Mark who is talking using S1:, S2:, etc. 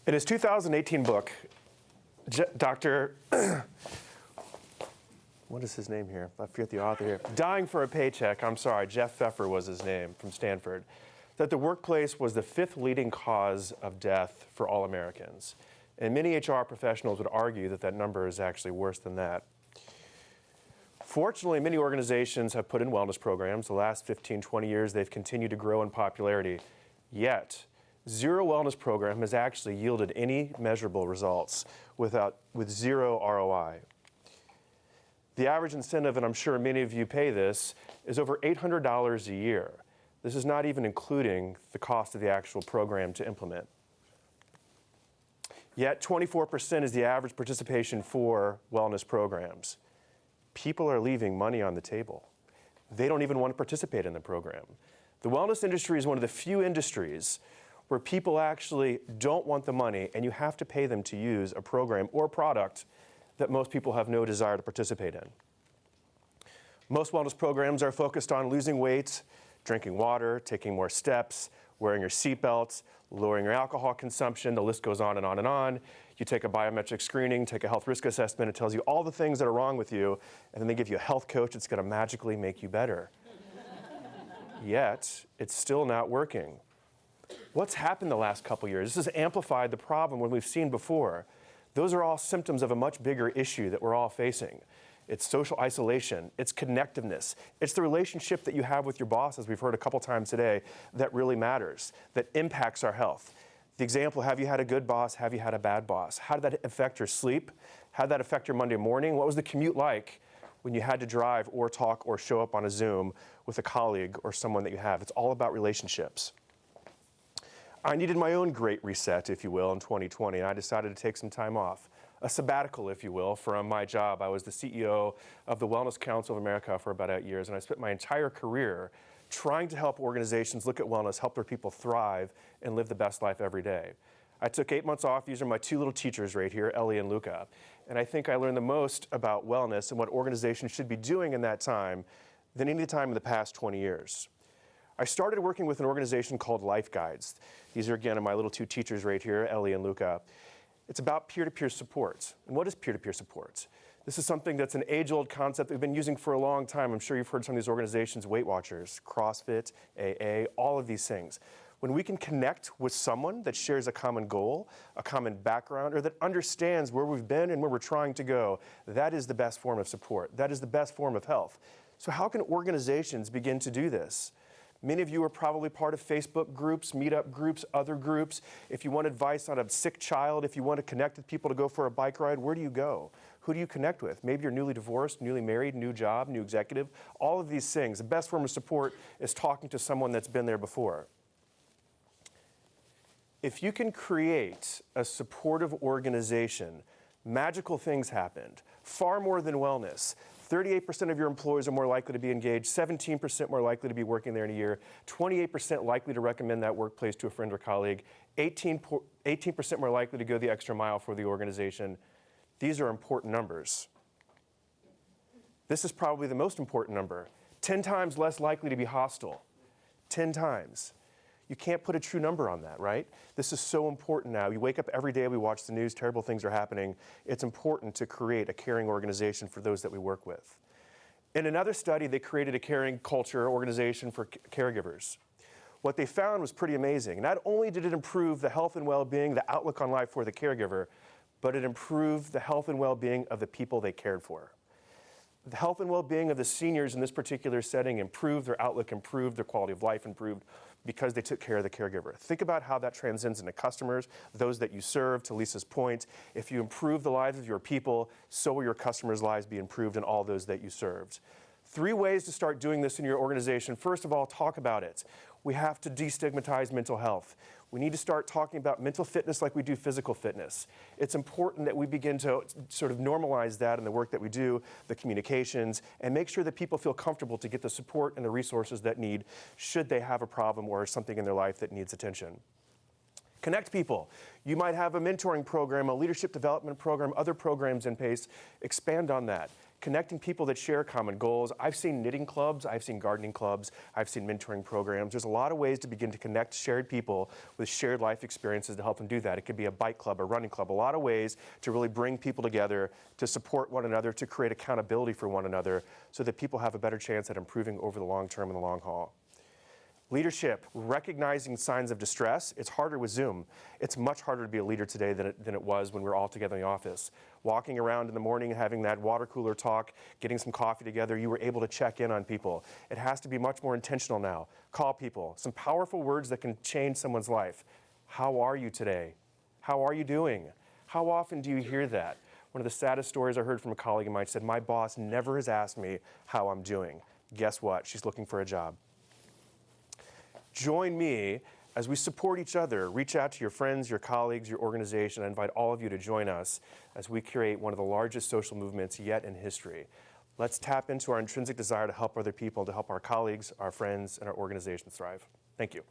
S1: In his 2018 book, Dr. What is his name here? I forget the author here. Dying for a Paycheck, I'm sorry, Jeff Pfeffer was his name, from Stanford, that the workplace was the 5th leading cause of death for all Americans. And many HR professionals would argue that that number is actually worse than that. Fortunately, many organizations have put in wellness programs. The last 15, 20 years, they've continued to grow in popularity. Yet, zero wellness program has actually yielded any measurable results with zero ROI. The average incentive, and I'm sure many of you pay this, is over $800 a year. This is not even including the cost of the actual program to implement. Yet 24% is the average participation for wellness programs. People are leaving money on the table. They don't even want to participate in the program. The wellness industry is one of the few industries where people actually don't want the money and you have to pay them to use a program or product that most people have no desire to participate in. Most wellness programs are focused on losing weight, drinking water, taking more steps, wearing your seatbelts, lowering your alcohol consumption. The list goes on and on and on. You take a biometric screening, take a health risk assessment. It tells you all the things that are wrong with you, and then they give you a health coach that's going to magically make you better. Yet, it's still not working. What's happened the last couple years? This has amplified the problem when we've seen before. Those are all symptoms of a much bigger issue that we're all facing. It's social isolation, it's connectiveness, it's the relationship that you have with your boss, as we've heard a couple times today, that really matters, that impacts our health. The example, have you had a good boss, have you had a bad boss? How did that affect your sleep? How did that affect your Monday morning? What was the commute like when you had to drive or talk or show up on a Zoom with a colleague or someone that you have? It's all about relationships. I needed my own great reset, if you will, in 2020, and I decided to take some time off. A sabbatical, if you will, from my job. I was the CEO of the Wellness Council of America for about 8 years, and I spent my entire career trying to help organizations look at wellness, help their people thrive, and live the best life every day. I took 8 months off. These are my 2 little teachers right here, Ellie and Luca. And I think I learned the most about wellness and what organizations should be doing in that time than any time in the past 20 years. I started working with an organization called Life Guides. These are, again, my little 2 teachers right here, Ellie and Luca. It's about peer-to-peer support. And what is peer-to-peer support? This is something that's an age-old concept that we've been using for a long time. I'm sure you've heard some of these organizations, Weight Watchers, CrossFit, AA, all of these things. When we can connect with someone that shares a common goal, a common background, or that understands where we've been and where we're trying to go, that is the best form of support. That is the best form of health. So how can organizations begin to do this? Many of you are probably part of Facebook groups, meetup groups, other groups. If you want advice on a sick child, if you want to connect with people to go for a bike ride, where do you go? Who do you connect with? Maybe you're newly divorced, newly married, new job, new executive, all of these things. The best form of support is talking to someone that's been there before. If you can create a supportive organization, magical things happened, far more than wellness. 38% of your employees are more likely to be engaged, 17% more likely to be working there in a year, 28% likely to recommend that workplace to a friend or colleague, 18% more likely to go the extra mile for the organization. These are important numbers. This is probably the most important number. 10 times less likely to be hostile. 10 times. You can't put a true number on that, right? This is so important now. You wake up every day, we watch the news, terrible things are happening. It's important to create a caring organization for those that we work with. In another study, they created a caring culture organization for caregivers. What they found was pretty amazing. Not only did it improve the health and well-being, the outlook on life for the caregiver, but it improved the health and well-being of the people they cared for. The health and well-being of the seniors in this particular setting improved, their outlook improved, their quality of life improved, because they took care of the caregiver. Think about how that transcends into customers, those that you serve. To Lisa's point, if you improve the lives of your people, so will your customers' lives be improved and all those that you served. 3 ways to start doing this in your organization. First of all, talk about it. We have to destigmatize mental health. We need to start talking about mental fitness like we do physical fitness. It's important that we begin to sort of normalize that in the work that we do, the communications, and make sure that people feel comfortable to get the support and the resources that need should they have a problem or something in their life that needs attention. Connect people. You might have a mentoring program, a leadership development program, other programs in place. Expand on that. connecting people that share common goals. I've seen knitting clubs, I've seen gardening clubs, I've seen mentoring programs. There's a lot of ways to begin to connect shared people with shared life experiences to help them do that. It could be a bike club, a running club, a lot of ways to really bring people together, to support one another, to create accountability for one another so that people have a better chance at improving over the long term and the long haul. Leadership, recognizing signs of distress. It's harder with Zoom. It's much harder to be a leader today than it was when we were all together in the office. Walking around in the morning, having that water cooler talk, getting some coffee together, you were able to check in on people. It has to be much more intentional now. Call people. Some powerful words that can change someone's life. How are you today? How are you doing? How often do you hear that? One of the saddest stories I heard from a colleague of mine said, my boss never has asked me how I'm doing. Guess what? She's looking for a job. Join me as we support each other. Reach out to your friends, your colleagues, your organization. I invite all of you to join us as we create one of the largest social movements yet in history. Let's tap into our intrinsic desire to help other people, to help our colleagues, our friends, and our organizations thrive. Thank you.